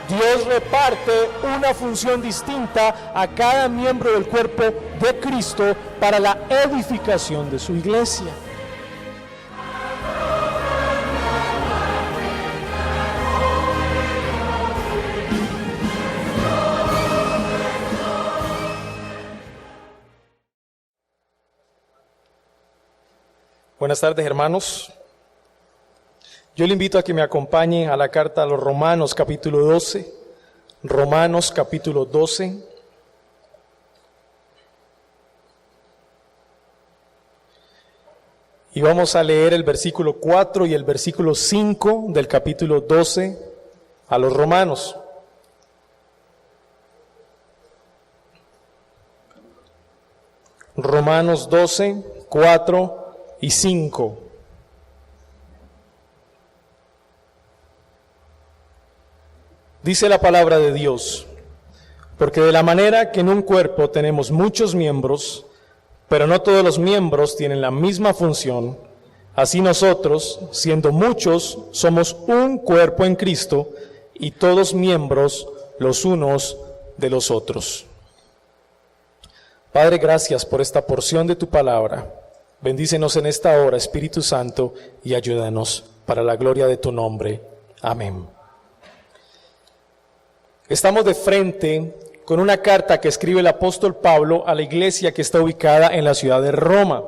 Dios reparte una función distinta a cada miembro del cuerpo de Cristo para la edificación de su iglesia. Buenas tardes, hermanos. Yo le invito a que me acompañe a la carta a los Romanos, capítulo 12. Romanos, capítulo 12. Y vamos a leer el versículo 4 y el versículo 5 del capítulo 12 a los Romanos. Romanos 12, 4 y 5. Dice la palabra de Dios: porque de la manera que en un cuerpo tenemos muchos miembros, pero no todos los miembros tienen la misma función, así nosotros, siendo muchos, somos un cuerpo en Cristo, y todos miembros los unos de los otros. Padre, gracias por esta porción de tu palabra. Bendícenos en esta hora, Espíritu Santo, y ayúdanos para la gloria de tu nombre. Amén. Estamos de frente con una carta que escribe el apóstol Pablo a la iglesia que está ubicada en la ciudad de Roma.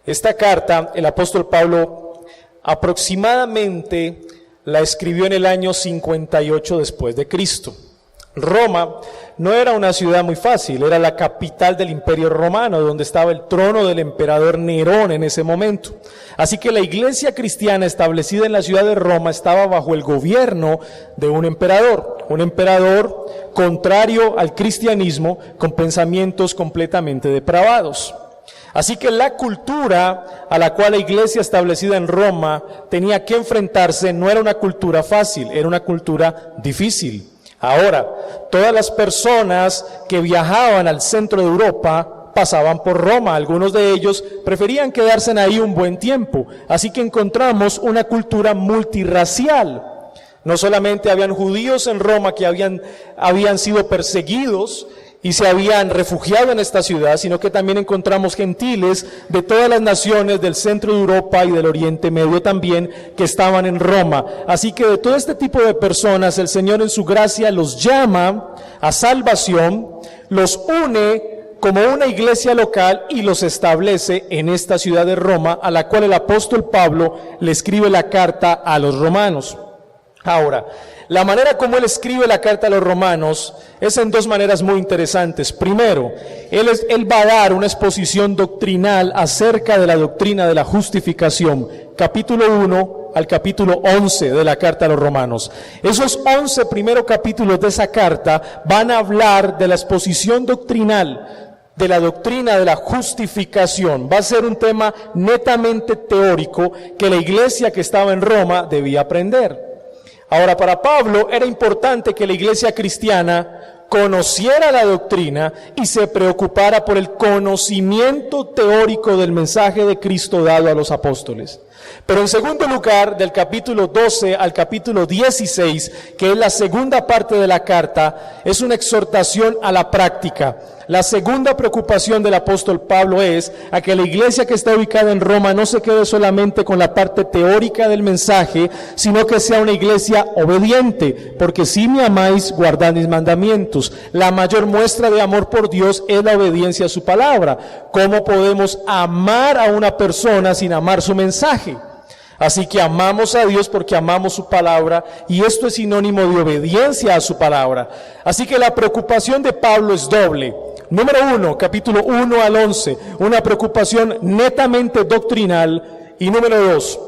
Esta carta, el apóstol Pablo aproximadamente la escribió en el año 58 después de Cristo. Roma no era una ciudad muy fácil, era la capital del Imperio Romano, donde estaba el trono del emperador Nerón en ese momento. Así que la iglesia cristiana establecida en la ciudad de Roma estaba bajo el gobierno de un emperador contrario al cristianismo, con pensamientos completamente depravados. Así que la cultura a la cual la iglesia establecida en Roma tenía que enfrentarse no era una cultura fácil, era una cultura difícil. Ahora, todas las personas que viajaban al centro de Europa pasaban por Roma. Algunos de ellos preferían quedarse ahí un buen tiempo. Así que encontramos una cultura multirracial. No solamente habían judíos en Roma que habían sido perseguidos y se habían refugiado en esta ciudad, sino que también encontramos gentiles de todas las naciones del centro de Europa y del Oriente Medio también que estaban en Roma. Así que de todo este tipo de personas, el Señor en su gracia los llama a salvación, los une como una iglesia local y los establece en esta ciudad de Roma, a la cual el apóstol Pablo le escribe la carta a los romanos. Ahora, la manera como él escribe la carta a los romanos es en dos maneras muy interesantes. Primero, él va a dar una exposición doctrinal acerca de la doctrina de la justificación, capítulo 1 al capítulo 11 de la carta a los romanos. Esos 11 primeros capítulos de esa carta van a hablar de la exposición doctrinal, de la doctrina de la justificación. Va a ser un tema netamente teórico que la iglesia que estaba en Roma debía aprender. Ahora, para Pablo era importante que la iglesia cristiana conociera la doctrina y se preocupara por el conocimiento teórico del mensaje de Cristo dado a los apóstoles. Pero en segundo lugar, del capítulo 12 al capítulo 16, que es la segunda parte de la carta, es una exhortación a la práctica. La segunda preocupación del apóstol Pablo es a que la iglesia que está ubicada en Roma no se quede solamente con la parte teórica del mensaje, sino que sea una iglesia obediente, porque si me amáis, guardad mis mandamientos. La mayor muestra de amor por Dios es la obediencia a su palabra. ¿Cómo podemos amar a una persona sin amar su mensaje? Así que amamos a Dios porque amamos su palabra, y esto es sinónimo de obediencia a su palabra. Así que la preocupación de Pablo es doble. Número 1, capítulo 1 al 11, una preocupación netamente doctrinal. Y número 2,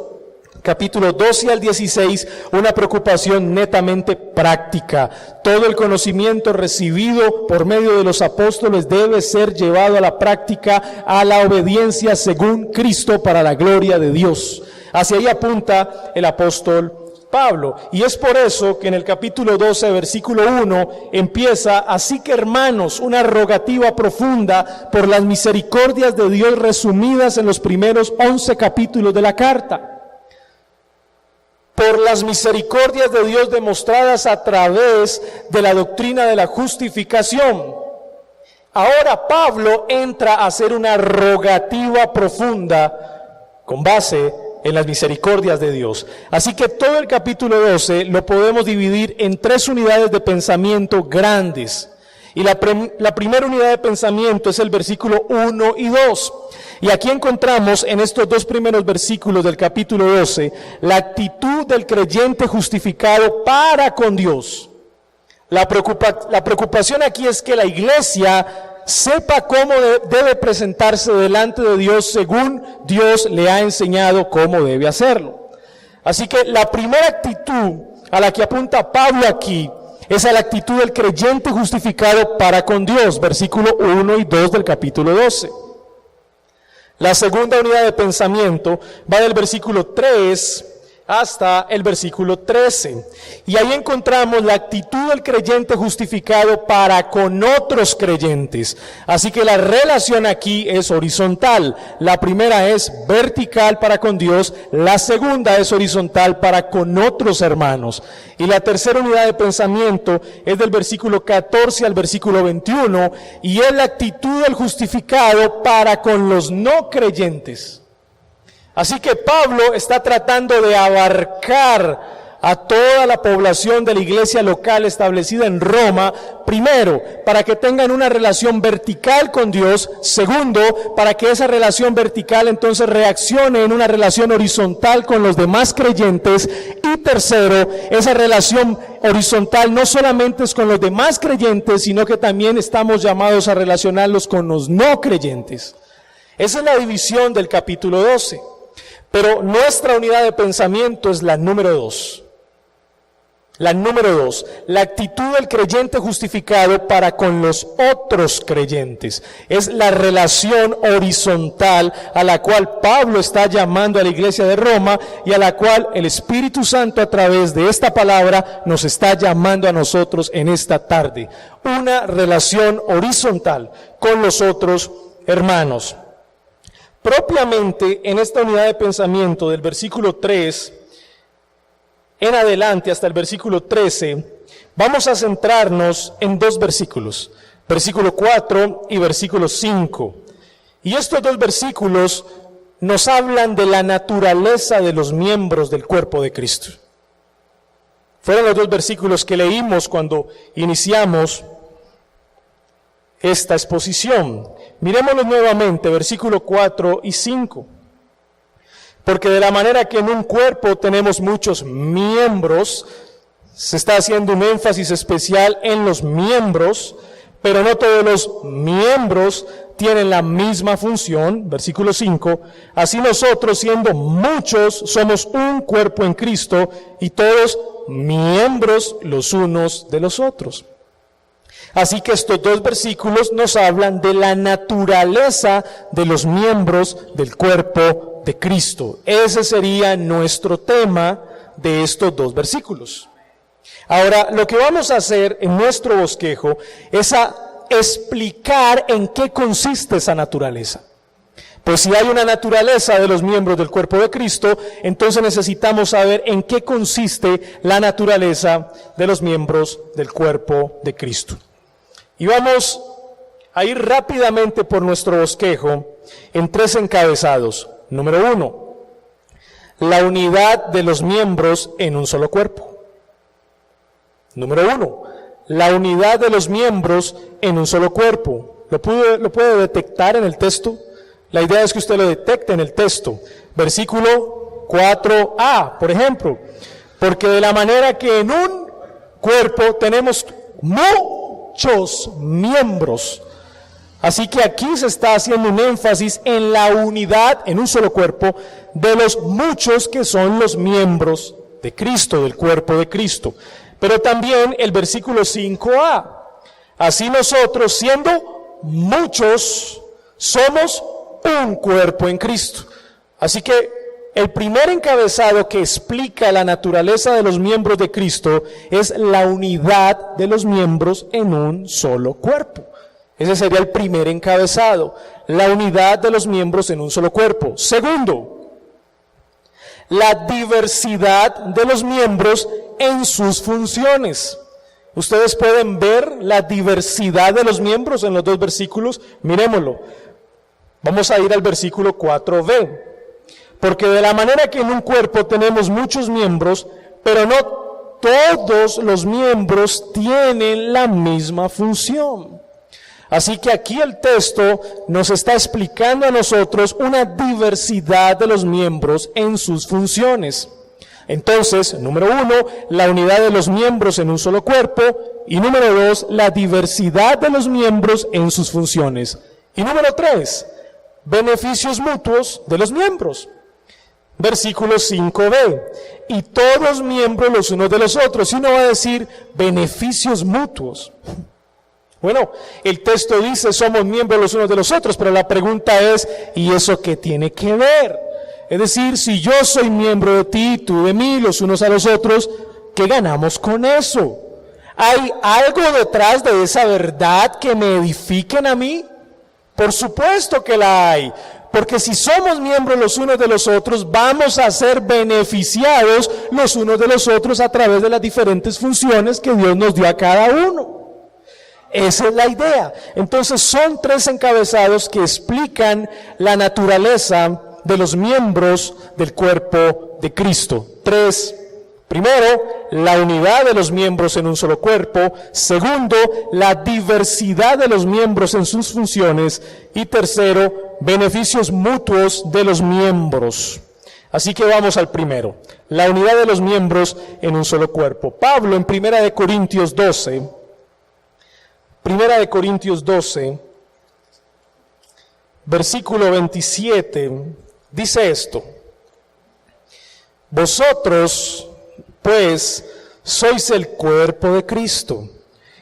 capítulo 12 al 16, una preocupación netamente práctica. Todo el conocimiento recibido por medio de los apóstoles debe ser llevado a la práctica, a la obediencia según Cristo para la gloria de Dios. Hacia ahí apunta el apóstol Pablo, y es por eso que en el capítulo 12, versículo 1, empieza: así que hermanos, una rogativa profunda por las misericordias de Dios resumidas en los primeros 11 capítulos de la carta. por las misericordias de Dios demostradas a través de la doctrina de la justificación. Ahora Pablo entra a hacer una rogativa profunda con base en las misericordias de Dios. Así que todo el capítulo 12 lo podemos dividir en 3 unidades de pensamiento grandes. Y la primera unidad de pensamiento es el versículo 1 y 2. Y aquí encontramos en estos 2 primeros versículos del capítulo 12 la actitud del creyente justificado para con Dios. La preocupación aquí es que la iglesia sepa cómo debe presentarse delante de Dios según Dios le ha enseñado cómo debe hacerlo. Así que la primera actitud a la que apunta Pablo aquí es a la actitud del creyente justificado para con Dios, versículo 1 y 2 del capítulo 12. La segunda unidad de pensamiento va del versículo 3 hasta el versículo 13. Y ahí encontramos la actitud del creyente justificado para con otros creyentes. Así que la relación aquí es horizontal. La primera es vertical para con Dios, la segunda es horizontal para con otros hermanos. Y la tercera unidad de pensamiento es del versículo 14 al versículo 21, y es la actitud del justificado para con los no creyentes. Así que Pablo está tratando de abarcar a toda la población de la iglesia local establecida en Roma, primero, para que tengan una relación vertical con Dios; segundo, para que esa relación vertical entonces reaccione en una relación horizontal con los demás creyentes; y tercero, esa relación horizontal no solamente es con los demás creyentes, sino que también estamos llamados a relacionarlos con los no creyentes. Esa es la división del capítulo 12. Pero nuestra unidad de pensamiento es la número 2. La número 2, la actitud del creyente justificado para con los otros creyentes. Es la relación horizontal a la cual Pablo está llamando a la iglesia de Roma y a la cual el Espíritu Santo a través de esta palabra nos está llamando a nosotros en esta tarde. Una relación horizontal con los otros hermanos. Propiamente en esta unidad de pensamiento del versículo 3 en adelante hasta el versículo 13, vamos a centrarnos en 2 versículos, versículo 4 y versículo 5. Y estos 2 versículos nos hablan de la naturaleza de los miembros del cuerpo de Cristo. Fueron los 2 versículos que leímos cuando iniciamos esta exposición. Miremoslos nuevamente, versículo 4 y 5. Porque de la manera que en un cuerpo tenemos muchos miembros, se está haciendo un énfasis especial en los miembros, pero no todos los miembros tienen la misma función, versículo 5, así nosotros, siendo muchos, somos un cuerpo en Cristo, y todos miembros los unos de los otros. Así que estos 2 versículos nos hablan de la naturaleza de los miembros del cuerpo de Cristo. Ese sería nuestro tema de estos 2 versículos. Ahora, lo que vamos a hacer en nuestro bosquejo es a explicar en qué consiste esa naturaleza. Pues si hay una naturaleza de los miembros del cuerpo de Cristo, entonces necesitamos saber en qué consiste la naturaleza de los miembros del cuerpo de Cristo. Y vamos a ir rápidamente por nuestro bosquejo en 3 encabezados. Número 1, la unidad de los miembros en un solo cuerpo. Número 1, la unidad de los miembros en un solo cuerpo. ¿Lo puede detectar en el texto? La idea es que usted lo detecte en el texto. Versículo 4a, por ejemplo. Porque de la manera que en un cuerpo tenemos muchos miembros. Así que aquí se está haciendo un énfasis en la unidad, en un solo cuerpo, de los muchos que son los miembros de Cristo, del cuerpo de Cristo. Pero también el versículo 5a. Así nosotros, siendo muchos, somos un cuerpo en Cristo. Así que el primer encabezado que explica la naturaleza de los miembros de Cristo es la unidad de los miembros en un solo cuerpo. Ese sería el primer encabezado, la unidad de los miembros en un solo cuerpo. Segundo, la diversidad de los miembros en sus funciones. Ustedes pueden ver la diversidad de los miembros en los dos versículos. Miremoslo. Vamos a ir al versículo 4b. Porque de la manera que en un cuerpo tenemos muchos miembros, pero no todos los miembros tienen la misma función. Así que aquí el texto nos está explicando a nosotros una diversidad de los miembros en sus funciones. Entonces, número 1, la unidad de los miembros en un solo cuerpo. Y número 2, la diversidad de los miembros en sus funciones. Y número 3, beneficios mutuos de los miembros. Versículo 5b, y todos miembros los unos de los otros. Y uno va a decir, beneficios mutuos. Bueno, el texto dice, somos miembros los unos de los otros, pero la pregunta es, ¿y eso qué tiene que ver? Es decir, si yo soy miembro de ti, tú de mí, los unos a los otros, ¿qué ganamos con eso? ¿Hay algo detrás de esa verdad que me edifiquen a mí? Por supuesto que la hay. Porque si somos miembros los unos de los otros, vamos a ser beneficiados los unos de los otros a través de las diferentes funciones que Dios nos dio a cada uno. Esa es la idea. Entonces son 3 encabezados que explican la naturaleza de los miembros del cuerpo de Cristo. 3. Primero, la unidad de los miembros en un solo cuerpo. Segundo, la diversidad de los miembros en sus funciones. Y tercero, beneficios mutuos de los miembros. Así que vamos al primero, la unidad de los miembros en un solo cuerpo. Pablo en 1 Corintios 12, versículo 27, dice esto: vosotros, pues, sois el cuerpo de Cristo,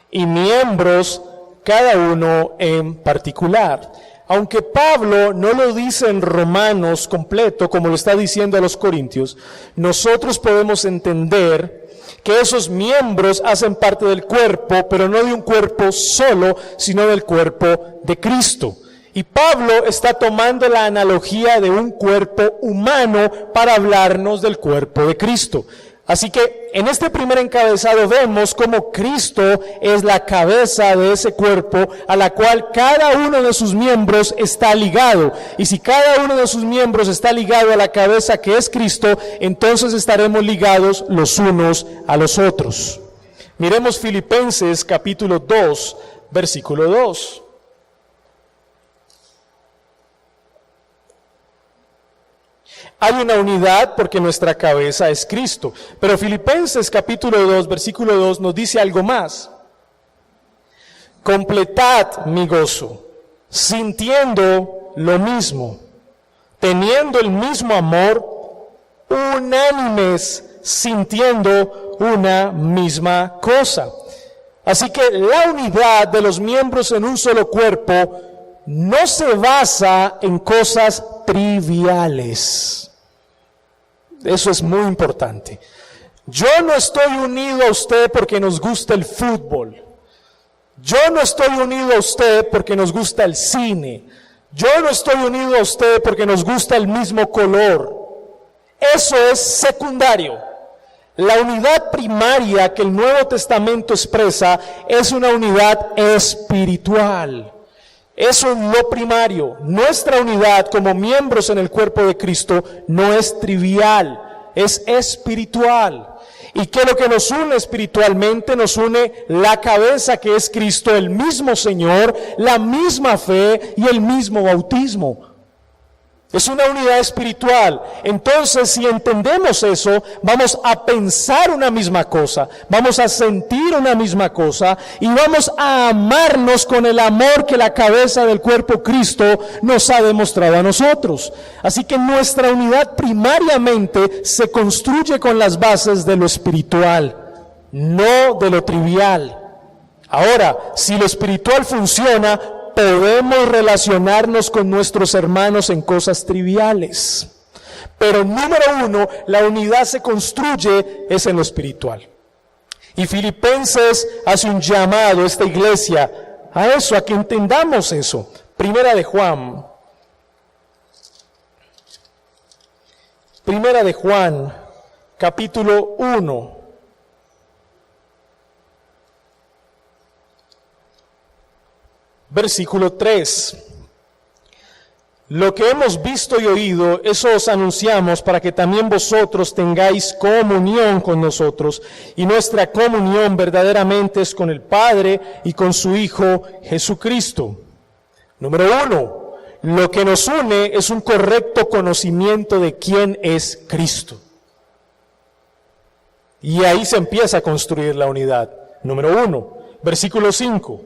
y miembros cada uno en particular. Aunque Pablo no lo dice en Romanos completo, como lo está diciendo a los Corintios, nosotros podemos entender que esos miembros hacen parte del cuerpo, pero no de un cuerpo solo, sino del cuerpo de Cristo. Y Pablo está tomando la analogía de un cuerpo humano para hablarnos del cuerpo de Cristo. Así que en este primer encabezado vemos cómo Cristo es la cabeza de ese cuerpo a la cual cada uno de sus miembros está ligado. Y si cada uno de sus miembros está ligado a la cabeza que es Cristo, entonces estaremos ligados los unos a los otros. Miremos Filipenses capítulo 2, versículo 2. Hay una unidad porque nuestra cabeza es Cristo. Pero Filipenses capítulo 2, versículo 2 nos dice algo más. Completad mi gozo, sintiendo lo mismo, teniendo el mismo amor, unánimes, sintiendo una misma cosa. Así que la unidad de los miembros en un solo cuerpo no se basa en cosas triviales. Eso es muy importante. Yo no estoy unido a usted porque nos gusta el fútbol. Yo no estoy unido a usted porque nos gusta el cine. Yo no estoy unido a usted porque nos gusta el mismo color. Eso es secundario. La unidad primaria que el Nuevo Testamento expresa es una unidad espiritual. Eso es lo primario. Nuestra unidad como miembros en el cuerpo de Cristo no es trivial, es espiritual. ¿Y qué es lo que nos une espiritualmente? Nos une la cabeza que es Cristo, el mismo Señor, la misma fe y el mismo bautismo. Es una unidad espiritual. Entonces, si entendemos eso, vamos a pensar una misma cosa, vamos a sentir una misma cosa y vamos a amarnos con el amor que la cabeza del cuerpo Cristo nos ha demostrado a nosotros. Así que nuestra unidad primariamente se construye con las bases de lo espiritual, no de lo trivial. Ahora, si lo espiritual funciona, podemos relacionarnos con nuestros hermanos en cosas triviales. Pero número uno, la unidad se construye es en lo espiritual. Y Filipenses hace un llamado a esta iglesia a eso, a que entendamos eso. Primera de Juan. Primera de Juan, capítulo 1. Versículo 3. Lo que hemos visto y oído, eso os anunciamos para que también vosotros tengáis comunión con nosotros. Y nuestra comunión verdaderamente es con el Padre y con su Hijo Jesucristo. Número 1. Lo que nos une es un correcto conocimiento de quién es Cristo. Y ahí se empieza a construir la unidad. Número 1. Versículo 5,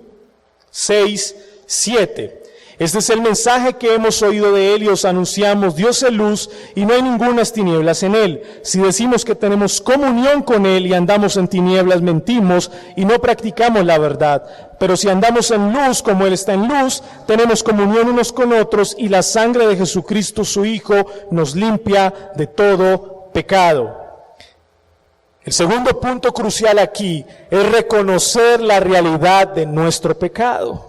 6, 7. Este es el mensaje que hemos oído de Él y os anunciamos. Dios es luz y no hay ningunas tinieblas en Él. Si decimos que tenemos comunión con Él y andamos en tinieblas, mentimos y no practicamos la verdad. Pero si andamos en luz como Él está en luz, tenemos comunión unos con otros y la sangre de Jesucristo, su Hijo, nos limpia de todo pecado. El segundo punto crucial aquí es reconocer la realidad de nuestro pecado.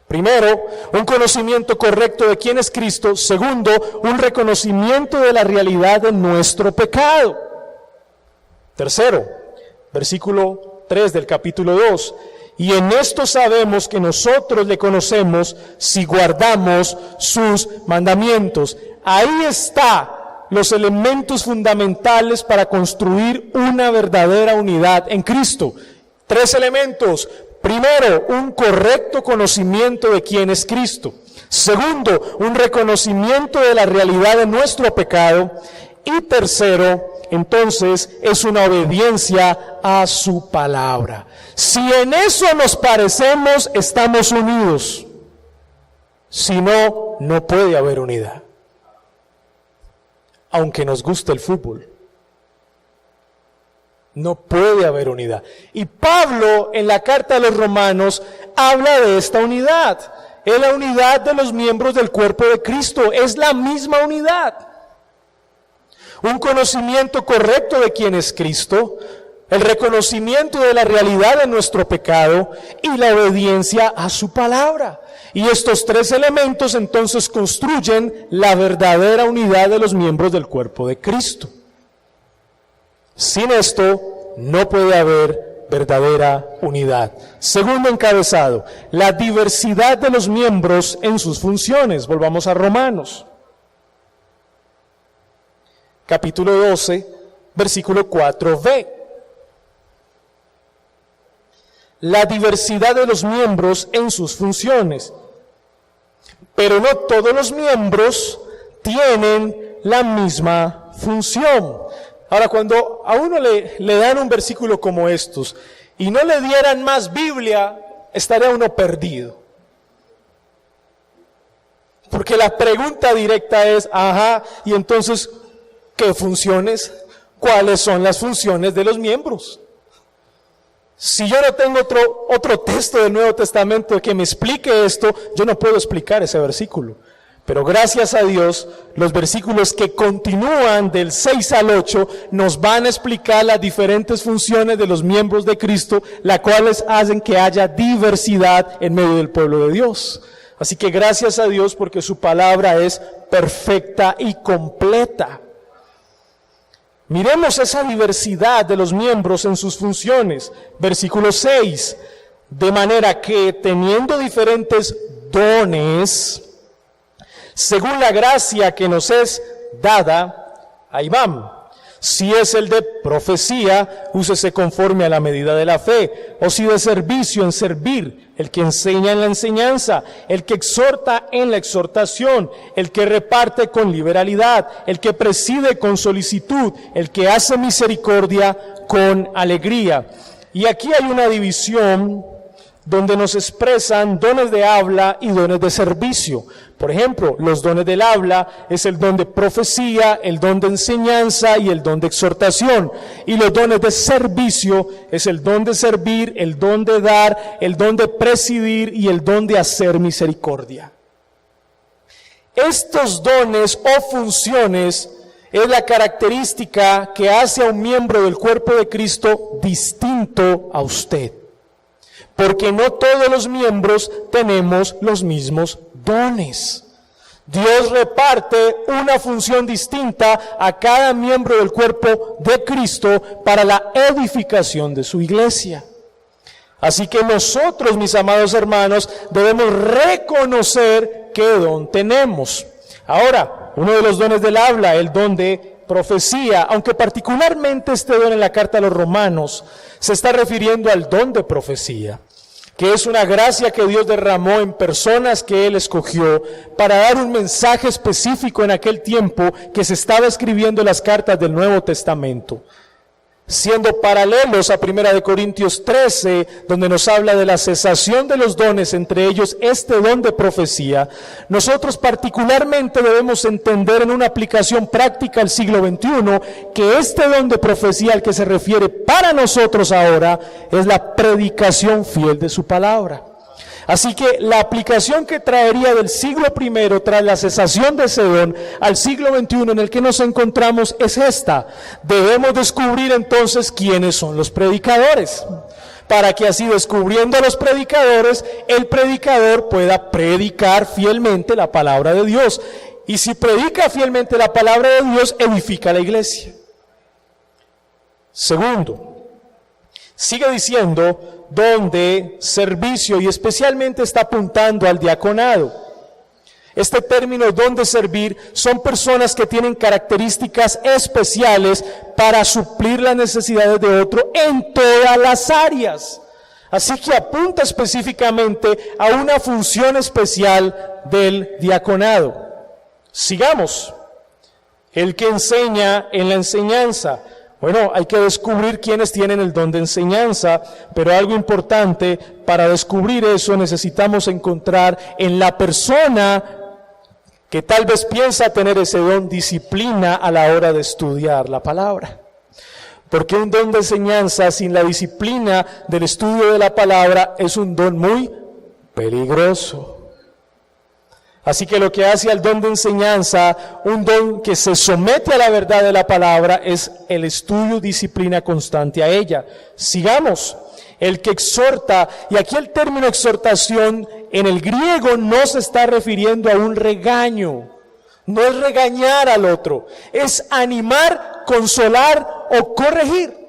Primero, un conocimiento correcto de quién es Cristo. Segundo, un reconocimiento de la realidad de nuestro pecado. Tercero, versículo 3 del capítulo 2. Y en esto sabemos que nosotros le conocemos si guardamos sus mandamientos. Ahí está los elementos fundamentales para construir una verdadera unidad en Cristo. 3 elementos. Primero, un correcto conocimiento de quién es Cristo. Segundo, un reconocimiento de la realidad de nuestro pecado. Y tercero, entonces, es una obediencia a su palabra. Si en eso nos parecemos, estamos unidos. Si no, no puede haber unidad. Aunque nos guste el fútbol. No puede haber unidad. Y Pablo, en la carta a los Romanos, habla de esta unidad. Es la unidad de los miembros del cuerpo de Cristo. Es la misma unidad. Un conocimiento correcto de quién es Cristo, el reconocimiento de la realidad de nuestro pecado y la obediencia a su palabra. Y estos 3 elementos entonces construyen la verdadera unidad de los miembros del cuerpo de Cristo. Sin esto, no puede haber verdadera unidad. Segundo encabezado, la diversidad de los miembros en sus funciones. Volvamos a Romanos. Capítulo 12, versículo 4b. La diversidad de los miembros en sus funciones. Pero no todos los miembros tienen la misma función. Ahora, cuando a uno le dan un versículo como estos y no le dieran más Biblia, estaría uno perdido. Porque la pregunta directa es, y entonces, ¿qué funciones? ¿Cuáles son las funciones de los miembros? Si yo no tengo otro texto del Nuevo Testamento que me explique esto, yo no puedo explicar ese versículo. Pero gracias a Dios, los versículos que continúan del 6 al 8 nos van a explicar las diferentes funciones de los miembros de Cristo, las cuales hacen que haya diversidad en medio del pueblo de Dios. Así que gracias a Dios porque su palabra es perfecta y completa. Miremos esa diversidad de los miembros en sus funciones. Versículo 6. De manera que teniendo diferentes dones, según la gracia que nos es dada, ahí van. Si es el de profecía, úsese conforme a la medida de la fe. O si de servicio, en servir. El que enseña en la enseñanza. El que exhorta en la exhortación. El que reparte con liberalidad. El que preside con solicitud. El que hace misericordia con alegría. Y aquí hay una división donde nos expresan dones de habla y dones de servicio. Por ejemplo, los dones del habla es el don de profecía, el don de enseñanza y el don de exhortación. Y los dones de servicio es el don de servir, el don de dar, el don de presidir y el don de hacer misericordia. Estos dones o funciones es la característica que hace a un miembro del cuerpo de Cristo distinto a usted. Porque no todos los miembros tenemos los mismos dones. Dios reparte una función distinta a cada miembro del cuerpo de Cristo para la edificación de su iglesia. Así que nosotros, mis amados hermanos, debemos reconocer qué don tenemos. Ahora, uno de los dones del habla, el don de profecía, aunque particularmente este don en la carta a los Romanos se está refiriendo al don de profecía, que es una gracia que Dios derramó en personas que Él escogió para dar un mensaje específico en aquel tiempo que se estaba escribiendo las cartas del Nuevo Testamento, siendo paralelos a 1 Corintios 13, donde nos habla de la cesación de los dones, entre ellos este don de profecía. Nosotros particularmente debemos entender en una aplicación práctica al siglo XXI que este don de profecía al que se refiere para nosotros ahora es la predicación fiel de su palabra. Así que la aplicación que traería del siglo I tras la cesación de ese don al siglo XXI en el que nos encontramos es esta: debemos descubrir entonces quiénes son los predicadores, para que así, descubriendo a los predicadores, el predicador pueda predicar fielmente la palabra de Dios. Y si predica fielmente la palabra de Dios, edifica la iglesia. Segundo, sigue diciendo don de servicio, y especialmente está apuntando al diaconado. Este término don de servir son personas que tienen características especiales para suplir las necesidades de otro en todas las áreas. Así que apunta específicamente a una función especial del diaconado. Sigamos. El que enseña en la enseñanza. Bueno, hay que descubrir quiénes tienen el don de enseñanza, pero algo importante, para descubrir eso necesitamos encontrar en la persona que tal vez piensa tener ese don, disciplina a la hora de estudiar la palabra. Porque un don de enseñanza sin la disciplina del estudio de la palabra es un don muy peligroso. Así que lo que hace al don de enseñanza, un don que se somete a la verdad de la palabra, es el estudio y disciplina constante a ella. Sigamos. El que exhorta, y aquí el término exhortación en el griego no se está refiriendo a un regaño. No es regañar al otro, es animar, consolar o corregir.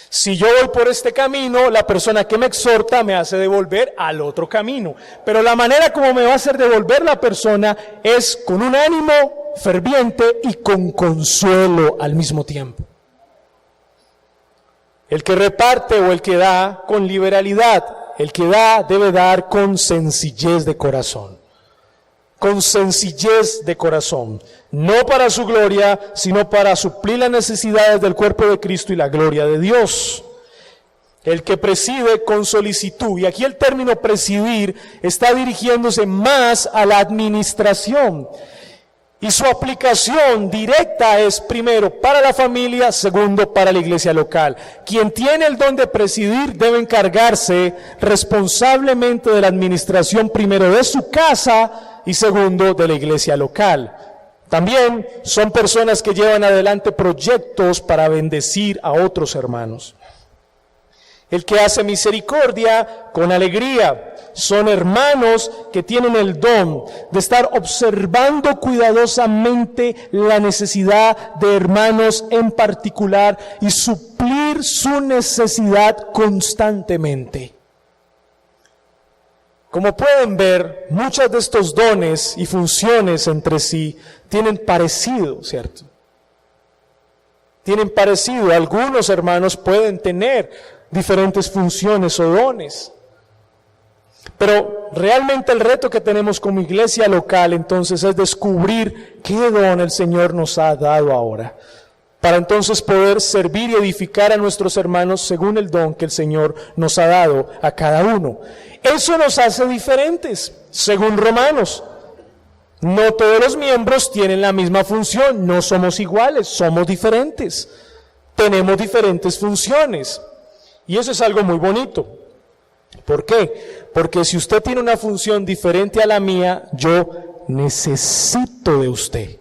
Si yo voy por este camino, la persona que me exhorta me hace devolver al otro camino. Pero la manera como me va a hacer devolver la persona es con un ánimo ferviente y con consuelo al mismo tiempo. El que reparte o el que da con liberalidad, el que da debe dar con sencillez de corazón. Con sencillez de corazón, no para su gloria, sino para suplir las necesidades del cuerpo de Cristo y la gloria de Dios. El que preside con solicitud, y aquí el término presidir está dirigiéndose más a la administración, y su aplicación directa es primero para la familia, segundo para la iglesia local. Quien tiene el don de presidir debe encargarse responsablemente de la administración primero de su casa y segundo de la iglesia local. También son personas que llevan adelante proyectos para bendecir a otros hermanos. El que hace misericordia con alegría. Son hermanos que tienen el don de estar observando cuidadosamente la necesidad de hermanos en particular y suplir su necesidad constantemente. Como pueden ver, muchos de estos dones y funciones entre sí tienen parecido, ¿cierto? Tienen parecido. Algunos hermanos pueden tener diferentes funciones o dones. Pero realmente el reto que tenemos como iglesia local entonces es descubrir qué don el Señor nos ha dado ahora, para entonces poder servir y edificar a nuestros hermanos según el don que el Señor nos ha dado a cada uno. Eso nos hace diferentes, según Romanos. No todos los miembros tienen la misma función, no somos iguales, somos diferentes. Tenemos diferentes funciones. Y eso es algo muy bonito. ¿Por qué? Porque si usted tiene una función diferente a la mía, yo necesito de usted.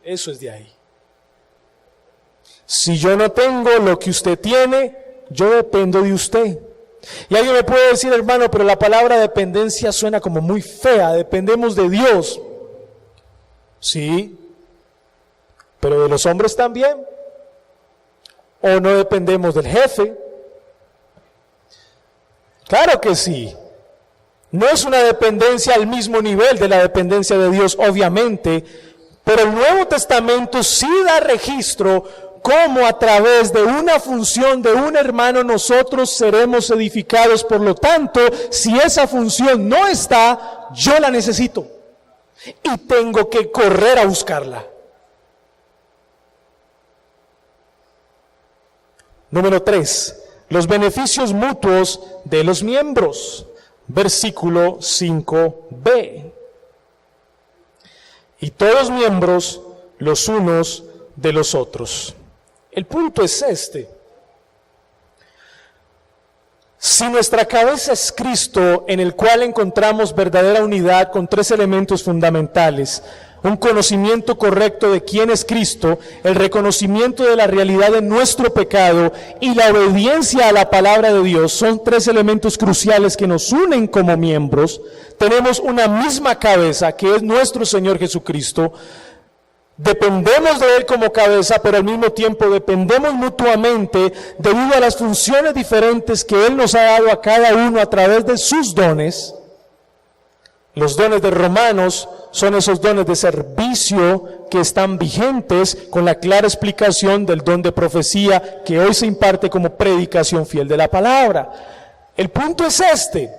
Eso es de ahí. Si yo no tengo lo que usted tiene, yo dependo de usted. Y alguien me puede decir, hermano, pero la palabra dependencia suena como muy fea, dependemos de Dios. Sí, pero de los hombres también. ¿O no dependemos del jefe? Claro que sí. No es una dependencia al mismo nivel de la dependencia de Dios, obviamente, pero el Nuevo Testamento sí da registro cómo a través de una función de un hermano nosotros seremos edificados. Por lo tanto, si esa función no está, yo la necesito y tengo que correr a buscarla. Número 3, los beneficios mutuos de los miembros. Versículo 5b. Y todos miembros los unos de los otros. El punto es este. Si nuestra cabeza es Cristo, en el cual encontramos verdadera unidad con 3 elementos fundamentales: un conocimiento correcto de quién es Cristo, el reconocimiento de la realidad de nuestro pecado y la obediencia a la palabra de Dios, son 3 elementos cruciales que nos unen como miembros. Tenemos una misma cabeza, que es nuestro Señor Jesucristo. Dependemos de Él como cabeza, pero al mismo tiempo dependemos mutuamente debido a las funciones diferentes que Él nos ha dado a cada uno a través de sus dones. Los dones de Romanos son esos dones de servicio que están vigentes, con la clara explicación del don de profecía que hoy se imparte como predicación fiel de la palabra. El punto es este: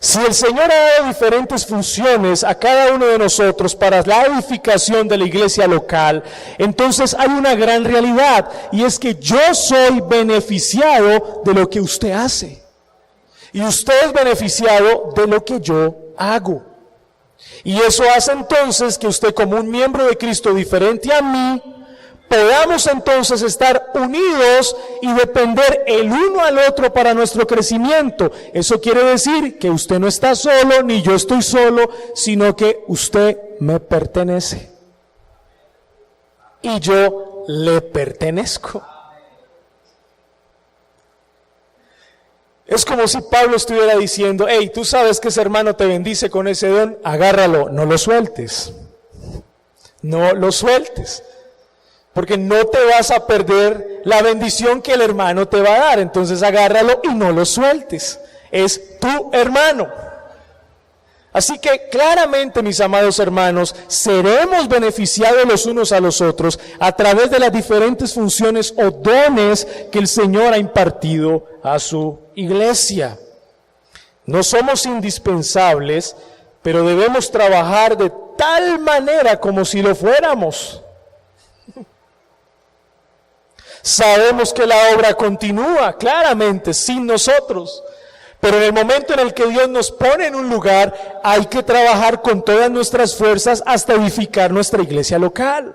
si el Señor ha dado diferentes funciones a cada uno de nosotros para la edificación de la iglesia local, entonces hay una gran realidad, y es que yo soy beneficiado de lo que usted hace, y usted es beneficiado de lo que yo hago. Y eso hace entonces que usted, como un miembro de Cristo diferente a mí, podamos entonces estar unidos y depender el uno al otro para nuestro crecimiento. Eso quiere decir que usted no está solo, ni yo estoy solo, sino que usted me pertenece y yo le pertenezco. Es como si Pablo estuviera diciendo: hey, tú sabes que ese hermano te bendice con ese don, agárralo, no lo sueltes. No lo sueltes, porque no te vas a perder la bendición que el hermano te va a dar. Entonces agárralo y no lo sueltes. Es tu hermano. Así que claramente, mis amados hermanos, seremos beneficiados los unos a los otros a través de las diferentes funciones o dones que el Señor ha impartido a su iglesia. No somos indispensables, pero debemos trabajar de tal manera como si lo fuéramos. Sabemos que la obra continúa claramente sin nosotros, pero en el momento en el que Dios nos pone en un lugar, hay que trabajar con todas nuestras fuerzas hasta edificar nuestra iglesia local,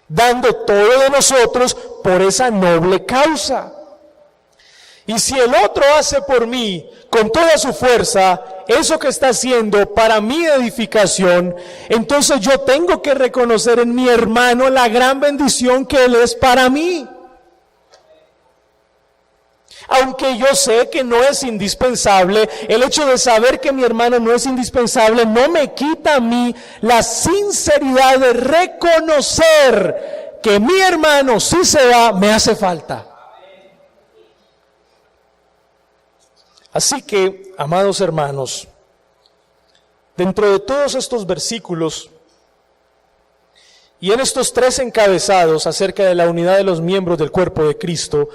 dando todo de nosotros por esa noble causa. Y si el otro hace por mí con toda su fuerza eso que está haciendo para mi edificación, entonces yo tengo que reconocer en mi hermano la gran bendición que él es para mí. Aunque yo sé que no es indispensable, el hecho de saber que mi hermano no es indispensable no me quita a mí la sinceridad de reconocer que mi hermano, si se va, me hace falta. Así que, amados hermanos, dentro de todos estos versículos y en estos 3 encabezados acerca de la unidad de los miembros del cuerpo de Cristo,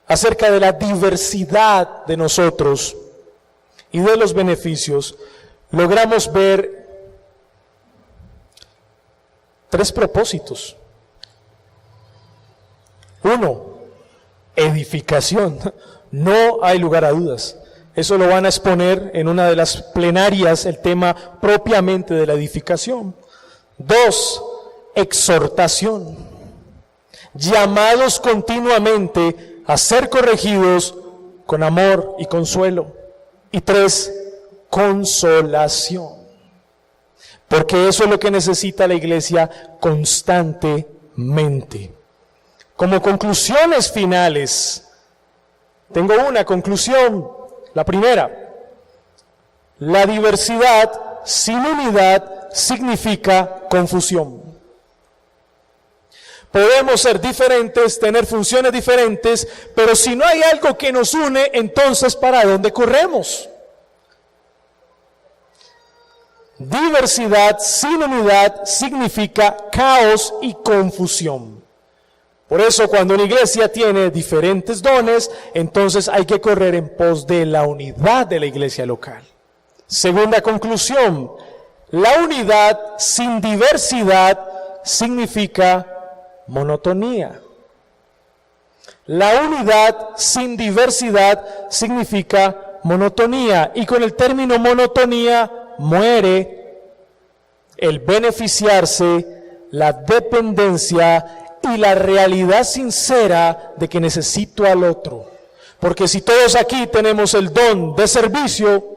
acerca de la diversidad de nosotros y de los beneficios, logramos ver 3 propósitos. 1, edificación. No hay lugar a dudas. Eso lo van a exponer en una de las plenarias, el tema propiamente de la edificación. 2, exhortación. Llamados continuamente a ser corregidos con amor y consuelo. Y 3, consolación. Porque eso es lo que necesita la iglesia constantemente. Como conclusiones finales, Tengo una conclusión. La primera, la diversidad sin unidad significa confusión. Podemos ser diferentes, tener funciones diferentes, pero si no hay algo que nos une, entonces ¿para dónde corremos? Diversidad sin unidad significa caos y confusión. Por eso cuando una iglesia tiene diferentes dones, entonces hay que correr en pos de la unidad de la iglesia local. Segunda conclusión, la unidad sin diversidad significa monotonía. La unidad sin diversidad significa monotonía. Y con el término monotonía muere el beneficiarse, la dependencia y la realidad sincera de que necesito al otro. Porque si todos aquí tenemos el don de servicio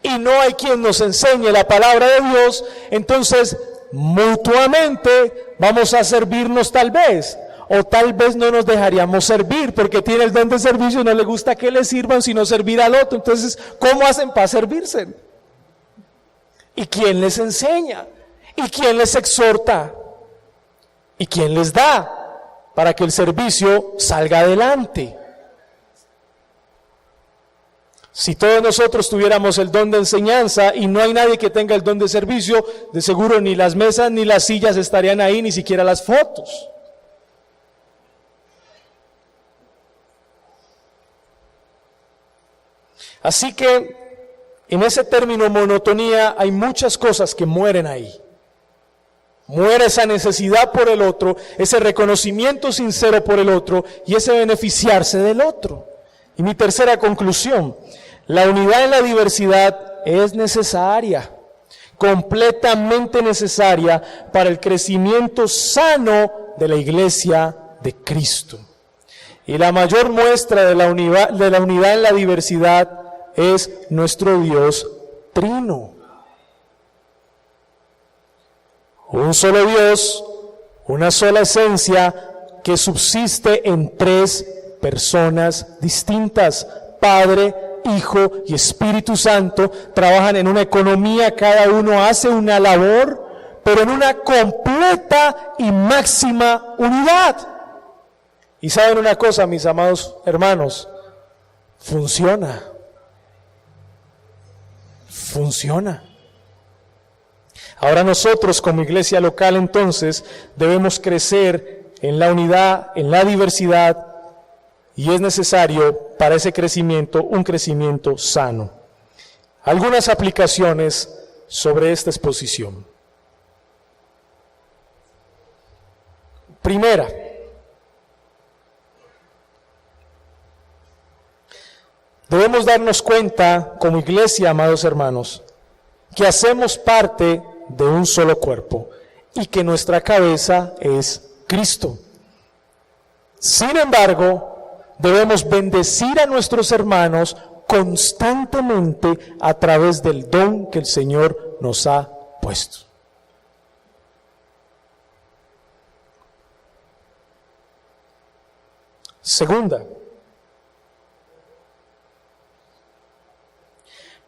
y no hay quien nos enseñe la palabra de Dios, entonces mutuamente vamos a servirnos tal vez, o tal vez no nos dejaríamos servir porque tiene el don de servicio y no le gusta que le sirvan sino servir al otro. Entonces, ¿cómo hacen para servirse? ¿Y quién les enseña? ¿Y quién les exhorta? ¿Y quién les da para que el servicio salga adelante? Si todos nosotros tuviéramos el don de enseñanza y no hay nadie que tenga el don de servicio, de seguro ni las mesas ni las sillas estarían ahí, ni siquiera las fotos. Así que en ese término monotonía hay muchas cosas que mueren ahí. Muere esa necesidad por el otro, ese reconocimiento sincero por el otro y ese beneficiarse del otro. Y mi tercera conclusión, la unidad en la diversidad es necesaria, completamente necesaria para el crecimiento sano de la iglesia de Cristo. Y la mayor muestra de la unidad en la diversidad es nuestro Dios trino. Un solo Dios, una sola esencia que subsiste en tres personas distintas. Padre, Hijo y Espíritu Santo trabajan en una economía, cada uno hace una labor, pero en una completa y máxima unidad. Y saben una cosa, mis amados hermanos, funciona. Funciona. Ahora nosotros como iglesia local entonces debemos crecer en la unidad, en la diversidad, y es necesario para ese crecimiento un crecimiento sano. Algunas aplicaciones sobre esta exposición. Primera, debemos darnos cuenta como iglesia, amados hermanos, que hacemos parte de un solo cuerpo y que nuestra cabeza es Cristo. Sin embargo, debemos bendecir a nuestros hermanos constantemente a través del don que el Señor nos ha puesto. Segunda,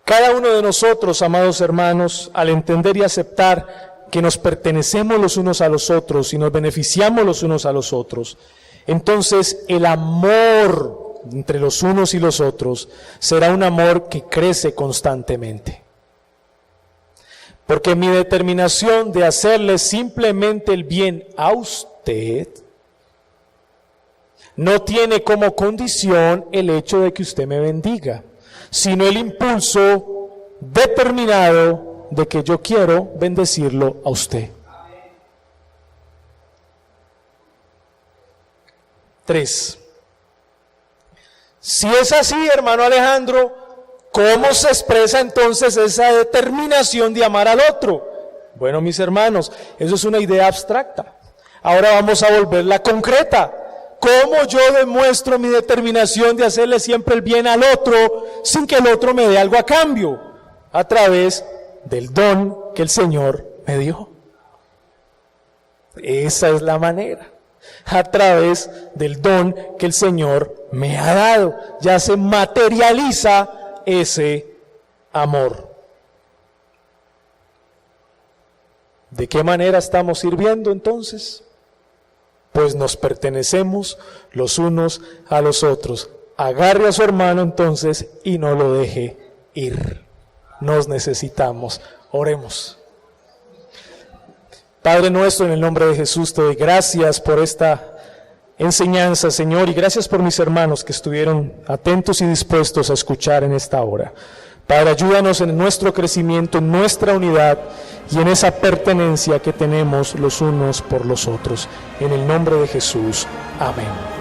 cada uno de nosotros, amados hermanos, al entender y aceptar que nos pertenecemos los unos a los otros y nos beneficiamos los unos a los otros, entonces el amor entre los unos y los otros será un amor que crece constantemente. Porque mi determinación de hacerle simplemente el bien a usted no tiene como condición el hecho de que usted me bendiga, sino el impulso determinado de que yo quiero bendecirlo a usted. 3. Si es así, hermano Alejandro, ¿cómo se expresa entonces esa determinación de amar al otro? Bueno, mis hermanos, eso es una idea abstracta. Ahora vamos a volverla concreta. ¿Cómo yo demuestro mi determinación de hacerle siempre el bien al otro sin que el otro me dé algo a cambio? A través del don que el Señor me dio. Esa es la manera. A través del don que el Señor me ha dado. Ya se materializa ese amor. ¿De qué manera estamos sirviendo entonces? Pues nos pertenecemos los unos a los otros. Agarre a su hermano entonces y no lo deje ir. Nos necesitamos. Oremos. Padre nuestro, en el nombre de Jesús, te doy gracias por esta enseñanza, Señor, y gracias por mis hermanos que estuvieron atentos y dispuestos a escuchar en esta hora. Padre, ayúdanos en nuestro crecimiento, en nuestra unidad y en esa pertenencia que tenemos los unos por los otros. En el nombre de Jesús. Amén.